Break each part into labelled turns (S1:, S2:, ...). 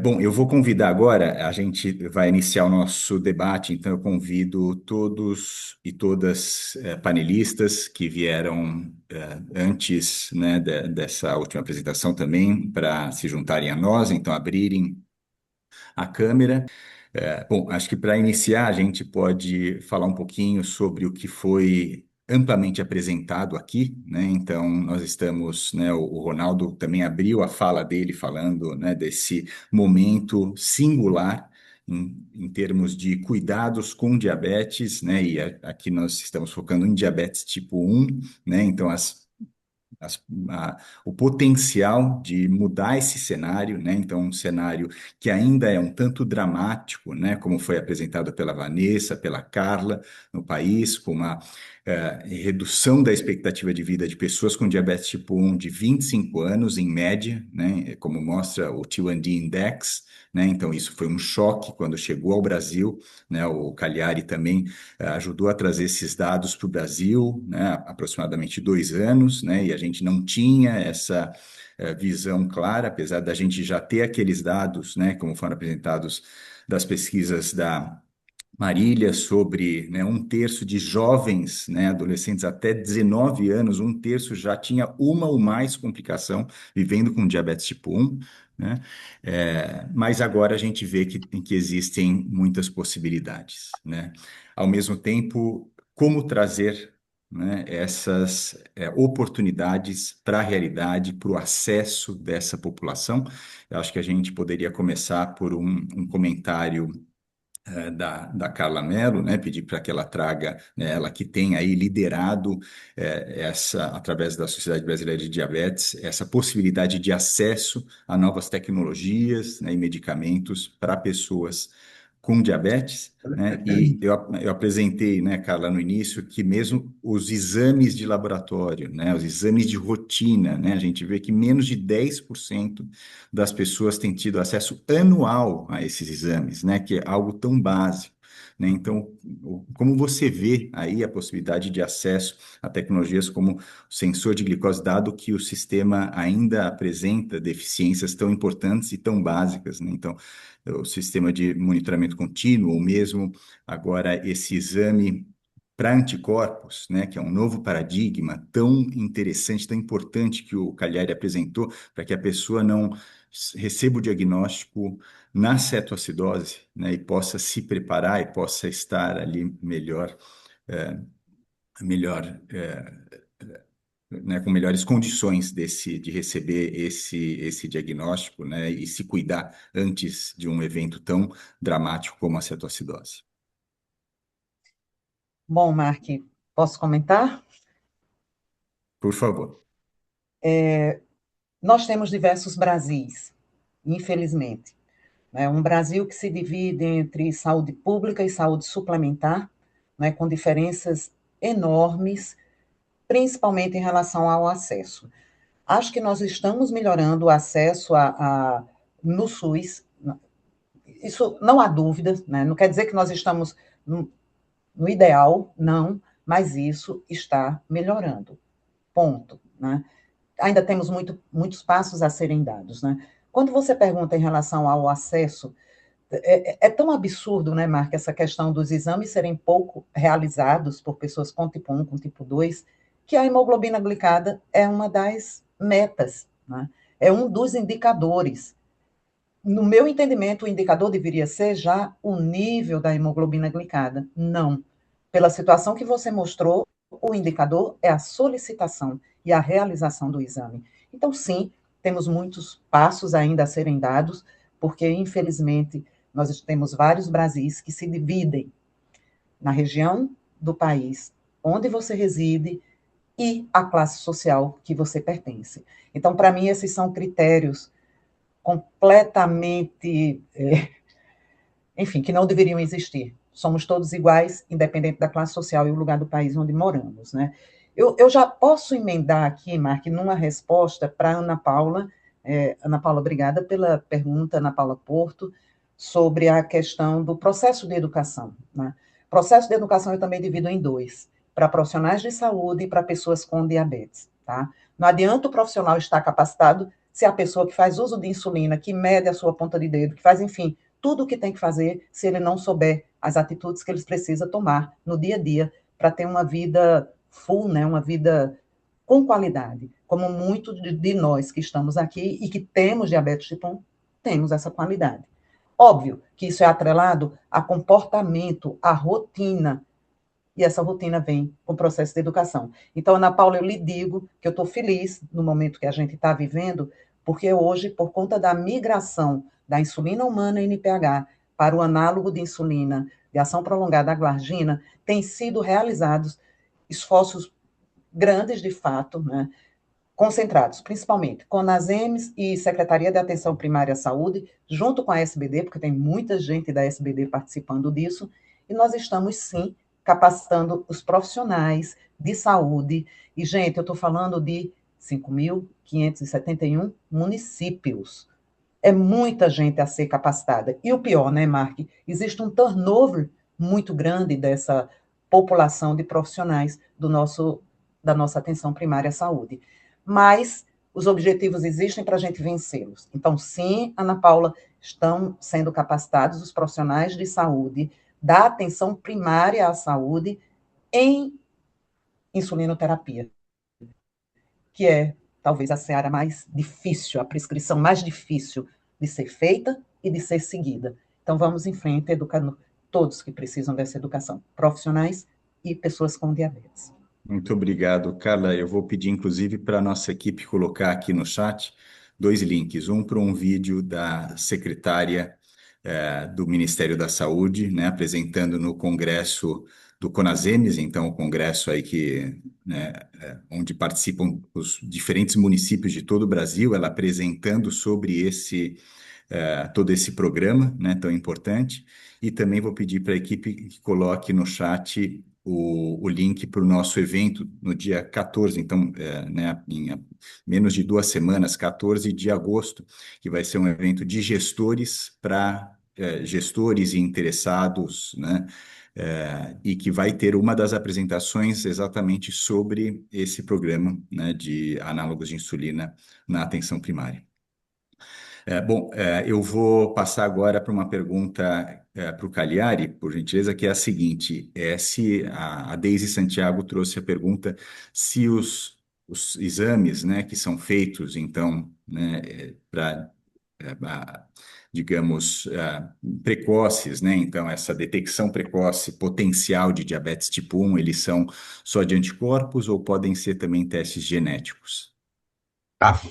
S1: Bom, eu vou convidar agora, a gente vai iniciar o nosso debate, então eu convido todos e todas panelistas que vieram antes, né, dessa última apresentação também, para se juntarem a nós, então abrirem a câmera. Bom, acho que para iniciar, a gente pode falar um pouquinho sobre o que foi amplamente apresentado aqui, né? Então, nós estamos, né? O Ronaldo também abriu a fala dele falando, né, desse momento singular em termos de cuidados com diabetes, né? E aqui nós estamos focando em diabetes tipo 1, né? Então, as- o potencial de mudar esse cenário, né? Então, um cenário que ainda é um tanto dramático, né? Como foi apresentado pela Vanessa, pela Carla no país, com uma redução da expectativa de vida de pessoas com diabetes tipo 1 de 25 anos, em média, né? Como mostra o T1D Index, né? Então, isso foi um choque quando chegou ao Brasil, né? O Cagliari também ajudou a trazer esses dados para o Brasil, né, há aproximadamente 2 anos, né, e a gente não tinha essa visão clara, apesar da gente já ter aqueles dados, né, como foram apresentados das pesquisas da Marília sobre, né, um terço de jovens, né, adolescentes até 19 anos, um terço já tinha uma ou mais complicação vivendo com diabetes tipo 1, né? Mas agora a gente vê que existem muitas possibilidades, né? Ao mesmo tempo, como trazer, né, essas oportunidades para a realidade, para o acesso dessa população? Eu acho que a gente poderia começar por um comentário da Carla Mello, né, pedir para que ela traga, né, ela que tem aí liderado através da Sociedade Brasileira de Diabetes, essa possibilidade de acesso a novas tecnologias, né, e medicamentos para pessoas com diabetes, né, e eu apresentei, né, Carla, no início, que mesmo os exames de laboratório, né, os exames de rotina, né, a gente vê que menos de 10% das pessoas têm tido acesso anual a esses exames, né? Que é algo tão básico. Né? Então, como você vê aí a possibilidade de acesso a tecnologias como o sensor de glicose, dado que o sistema ainda apresenta deficiências tão importantes e tão básicas, né? Então, o sistema de monitoramento contínuo, ou mesmo agora esse exame para anticorpos, né, que é um novo paradigma tão interessante, tão importante que o Cagliari apresentou, para que a pessoa não receba o diagnóstico na cetoacidose, né, e possa se preparar e possa estar ali melhor, é, melhor, né, com melhores condições de receber esse diagnóstico, né, e se cuidar antes de um evento tão dramático como a cetoacidose.
S2: Bom, Mark, posso comentar?
S1: Por favor.
S2: Nós temos diversos Brasis, infelizmente. Né? Um Brasil que se divide entre saúde pública e saúde suplementar, né, com diferenças enormes, principalmente em relação ao acesso. Acho que nós estamos melhorando o acesso no SUS, isso não há dúvida, né? Não quer dizer que nós estamos no ideal, não, mas isso está melhorando. Ponto. Né? Ainda temos muitos passos a serem dados. Né? Quando você pergunta em relação ao acesso, é tão absurdo, né, Marca, essa questão dos exames serem pouco realizados por pessoas com tipo 1, com tipo 2, que a hemoglobina glicada é uma das metas, né? É um dos indicadores. No meu entendimento, o indicador deveria ser já o nível da hemoglobina glicada. Não. Pela situação que você mostrou, o indicador é a solicitação e a realização do exame. Então, sim, temos muitos passos ainda a serem dados, porque, infelizmente, nós temos vários Brasis que se dividem na região do país onde você reside e a classe social que você pertence. Então, para mim, esses são critérios completamente, enfim, que não deveriam existir. Somos todos iguais, independente da classe social e o lugar do país onde moramos, né? Eu já posso emendar aqui, Mark, numa resposta para Ana Paula. Ana Paula, obrigada pela pergunta, Ana Paula Porto, sobre a questão do processo de educação. Né? Processo de educação eu também divido em dois, para profissionais de saúde e para pessoas com diabetes. Tá? Não adianta o profissional estar capacitado se a pessoa que faz uso de insulina, que mede a sua ponta de dedo, que faz, enfim, tudo o que tem que fazer, se ele não souber as atitudes que ele precisa tomar no dia a dia para ter uma vida full, né, uma vida com qualidade, como muitos de nós que estamos aqui e que temos diabetes tipo 1, temos essa qualidade. Óbvio que isso é atrelado a comportamento, a rotina, e essa rotina vem com o processo de educação. Então, Ana Paula, eu lhe digo que eu estou feliz no momento que a gente está vivendo, porque hoje, por conta da migração da insulina humana NPH para o análogo de insulina de ação prolongada, a glargina, têm sido realizados esforços grandes, de fato, né, concentrados, principalmente com as EMS e Secretaria de Atenção Primária à Saúde, junto com a SBD, porque tem muita gente da SBD participando disso, e nós estamos, sim, capacitando os profissionais de saúde. E, gente, eu estou falando de 5.571 municípios. É muita gente a ser capacitada. E o pior, né, Mark? Existe um turnover muito grande dessa população de profissionais da nossa atenção primária à saúde. Mas os objetivos existem para a gente vencê-los. Então, sim, Ana Paula, estão sendo capacitados os profissionais de saúde da atenção primária à saúde em insulinoterapia, que é talvez a seara mais difícil, a prescrição mais difícil de ser feita e de ser seguida. Então, vamos em frente, educando todos que precisam dessa educação, profissionais e pessoas com diabetes.
S1: Muito obrigado, Carla. Eu vou pedir, inclusive, para a nossa equipe colocar aqui no chat dois links. Um para um vídeo da secretária do Ministério da Saúde, né, apresentando no Congresso do Conasems, então o congresso aí que, né, onde participam os diferentes municípios de todo o Brasil, ela apresentando sobre todo esse programa, né, tão importante. E também vou pedir para a equipe que coloque no chat o link para o nosso evento no dia 14, então, né, em menos de 2 semanas, 14 de agosto, que vai ser um evento de gestores para gestores e interessados, né, e que vai ter uma das apresentações exatamente sobre esse programa, né, de análogos de insulina na atenção primária. Bom, eu vou passar agora para uma pergunta para o Cagliari, por gentileza, que é a seguinte: se a Deise Santiago trouxe a pergunta se os exames, né, que são feitos, então, né, para, digamos, precoces, né, então, essa detecção precoce potencial de diabetes tipo 1, eles são só de anticorpos ou podem ser também testes genéticos?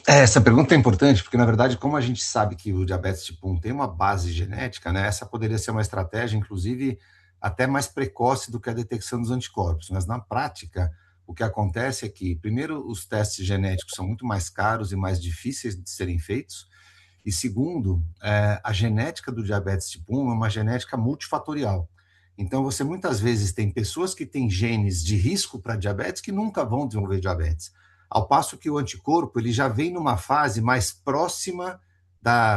S3: Essa pergunta é importante porque, na verdade, como a gente sabe que o diabetes tipo 1 tem uma base genética, né, essa poderia ser uma estratégia, inclusive, até mais precoce do que a detecção dos anticorpos. Mas, na prática, o que acontece é que, primeiro, os testes genéticos são muito mais caros e mais difíceis de serem feitos, e, segundo, a genética do diabetes tipo 1 é uma genética multifatorial. Então, você muitas vezes tem pessoas que têm genes de risco para diabetes que nunca vão desenvolver diabetes. Ao passo que o anticorpo ele já vem numa fase mais próxima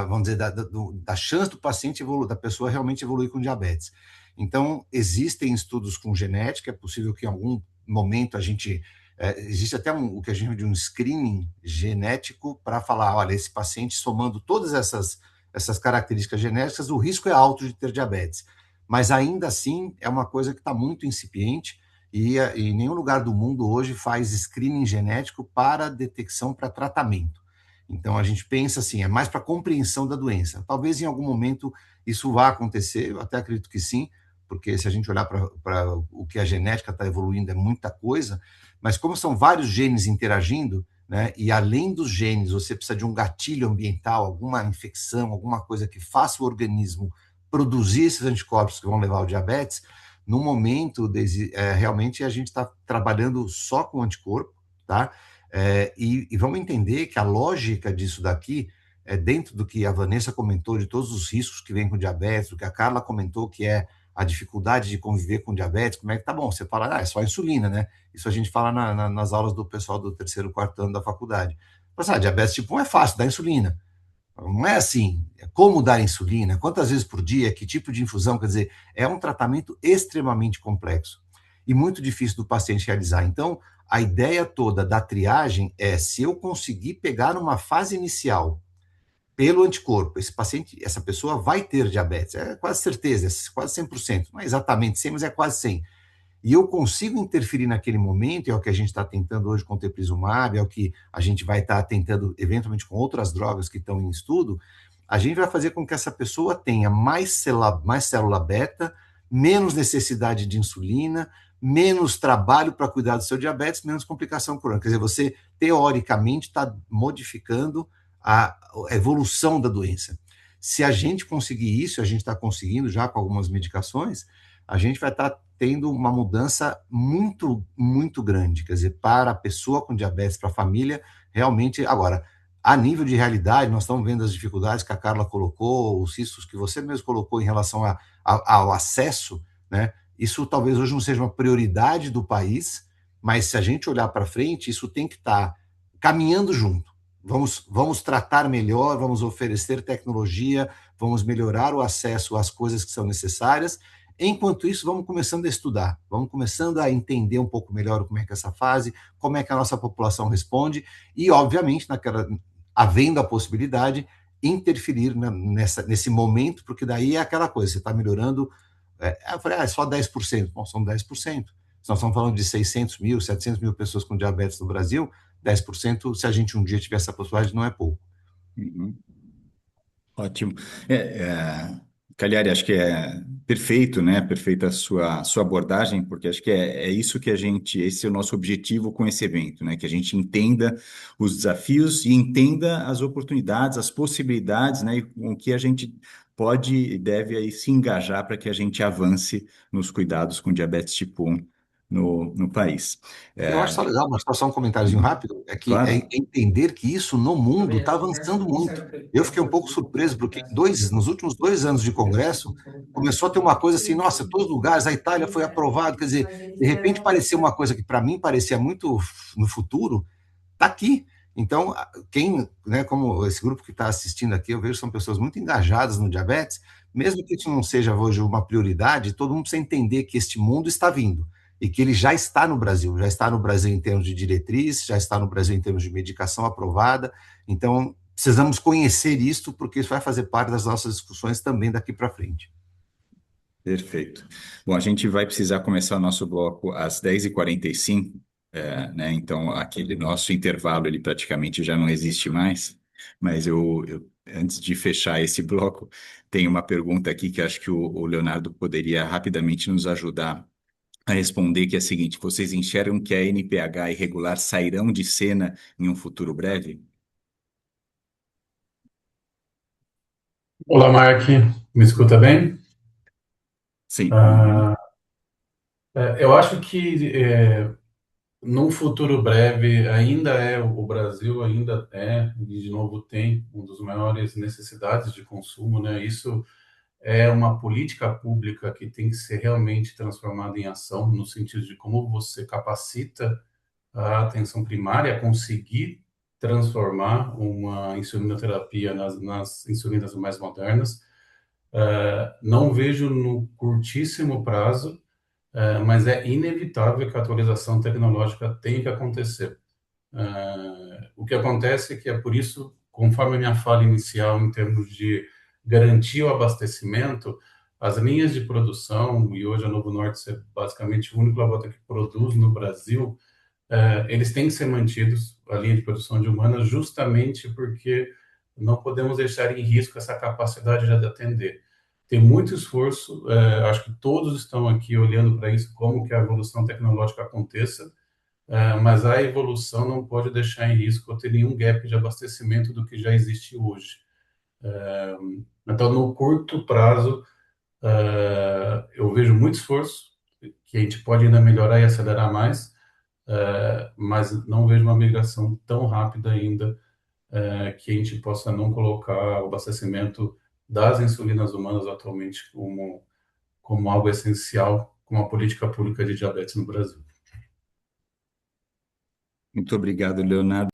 S3: vamos dizer, da chance do paciente da pessoa realmente evoluir com diabetes. Então, existem estudos com genética, é possível que em algum momento existe até o que a gente chama de um screening genético para falar, olha, esse paciente somando todas essas características genéticas, o risco é alto de ter diabetes. Mas ainda assim, é uma coisa que está muito incipiente, e em nenhum lugar do mundo hoje faz screening genético para detecção, para tratamento. Então, a gente pensa assim, é mais para compreensão da doença. Talvez em algum momento isso vá acontecer, eu até acredito que sim, porque se a gente olhar para o que a genética está evoluindo, é muita coisa, mas como são vários genes interagindo, né, e além dos genes, você precisa de um gatilho ambiental, alguma infecção, alguma coisa que faça o organismo produzir esses anticorpos que vão levar ao diabetes. No momento, realmente a gente está trabalhando só com anticorpo, tá? E vamos entender que a lógica disso daqui é dentro do que a Vanessa comentou, de todos os riscos que vem com diabetes, do que a Carla comentou, que é a dificuldade de conviver com diabetes. Como é que tá bom? Você fala, é só insulina, né? Isso a gente fala nas aulas do pessoal do 3º, 4º ano da faculdade. Mas, diabetes tipo 1 é fácil, dá insulina. Não é assim, como dar insulina, quantas vezes por dia, que tipo de infusão, quer dizer, é um tratamento extremamente complexo e muito difícil do paciente realizar. Então, a ideia toda da triagem é, se eu conseguir pegar numa fase inicial pelo anticorpo, esse paciente, essa pessoa vai ter diabetes, é quase certeza, é quase 100%, não é exatamente 100, mas é quase 100. E eu consigo interferir naquele momento, é o que a gente está tentando hoje com o teplizumab, é o que a gente vai estar tentando eventualmente com outras drogas que estão em estudo, a gente vai fazer com que essa pessoa tenha mais célula beta, menos necessidade de insulina, menos trabalho para cuidar do seu diabetes, menos complicação crônica. Quer dizer, você, teoricamente, está modificando a evolução da doença. Se a gente conseguir isso, a gente está conseguindo já com algumas medicações, a gente vai estar tendo uma mudança muito, muito grande, quer dizer, para a pessoa com diabetes, para a família, realmente. Agora, a nível de realidade, nós estamos vendo as dificuldades que a Carla colocou, os riscos que você mesmo colocou em relação ao acesso, né? Isso talvez hoje não seja uma prioridade do país, mas se a gente olhar para frente, isso tem que estar caminhando junto. Vamos tratar melhor, vamos oferecer tecnologia, vamos melhorar o acesso às coisas que são necessárias. Enquanto isso, vamos começando a estudar, vamos começando a entender um pouco melhor como é que é essa fase, como é que a nossa população responde e, obviamente, havendo a possibilidade, interferir nesse momento, porque daí é aquela coisa, você está melhorando, eu falei, é só 10%, bom, são 10%. Se nós estamos falando de 600 mil, 700 mil pessoas com diabetes no Brasil, 10%, se a gente um dia tiver essa possibilidade, não é pouco.
S1: Uhum. Ótimo. Cagliari, acho que é perfeito, né? Perfeita a sua abordagem, porque acho que é isso que esse é o nosso objetivo com esse evento, né? Que a gente entenda os desafios e entenda as oportunidades, as possibilidades, né? E com o que a gente pode e deve aí se engajar para que a gente avance nos cuidados com diabetes tipo 1 no país.
S3: Eu acho só legal, mas só um comentáriozinho rápido, é que é
S1: Claro.
S3: entender que isso no mundo está avançando muito. Eu fiquei um pouco surpreso, porque nos últimos 2 anos de congresso, começou a ter uma coisa assim, nossa, todos os lugares, a Itália foi aprovado, quer dizer, de repente parecia uma coisa que para mim parecia muito no futuro, está aqui. Então, quem, né, como esse grupo que está assistindo aqui, eu vejo são pessoas muito engajadas no diabetes, mesmo que isso não seja hoje uma prioridade, todo mundo precisa entender que este mundo está vindo e que ele já está no Brasil em termos de diretriz, já está no Brasil em termos de medicação aprovada. Então, precisamos conhecer isto, porque isso vai fazer parte das nossas discussões também daqui para frente.
S1: Perfeito. Bom, a gente vai precisar começar o nosso bloco às 10h45, né? Então, aquele nosso intervalo, ele praticamente já não existe mais. Mas antes de fechar esse bloco, tem uma pergunta aqui que acho que o Leonardo poderia rapidamente nos ajudar a responder, que é a seguinte: vocês enxergam que a NPH irregular sairão de cena em um futuro breve?
S4: Olá, Mark. Me escuta bem?
S1: Sim. Uhum.
S4: Ah, eu acho que num futuro breve o Brasil ainda e de novo tem um dos maiores necessidades de consumo, né? Isso é uma política pública que tem que ser realmente transformada em ação, no sentido de como você capacita a atenção primária a conseguir transformar uma insulinoterapia nas insulinas mais modernas. Não vejo no curtíssimo prazo, mas é inevitável que a atualização tecnológica tenha que acontecer. O que acontece é que é por isso, conforme a minha fala inicial, em termos de garantir o abastecimento, as linhas de produção, e hoje a Novo Norte é basicamente o único laboratório que produz no Brasil, eles têm que ser mantidos, a linha de produção de humanas, justamente porque não podemos deixar em risco essa capacidade de atender. Tem muito esforço, acho que todos estão aqui olhando para isso, como que a evolução tecnológica aconteça, mas a evolução não pode deixar em risco ou ter nenhum gap de abastecimento do que já existe hoje. Então, no curto prazo, eu vejo muito esforço, que a gente pode ainda melhorar e acelerar mais, mas não vejo uma migração tão rápida ainda que a gente possa não colocar o abastecimento das insulinas humanas atualmente como algo essencial, como a política pública de diabetes no Brasil.
S1: Muito obrigado, Leonardo.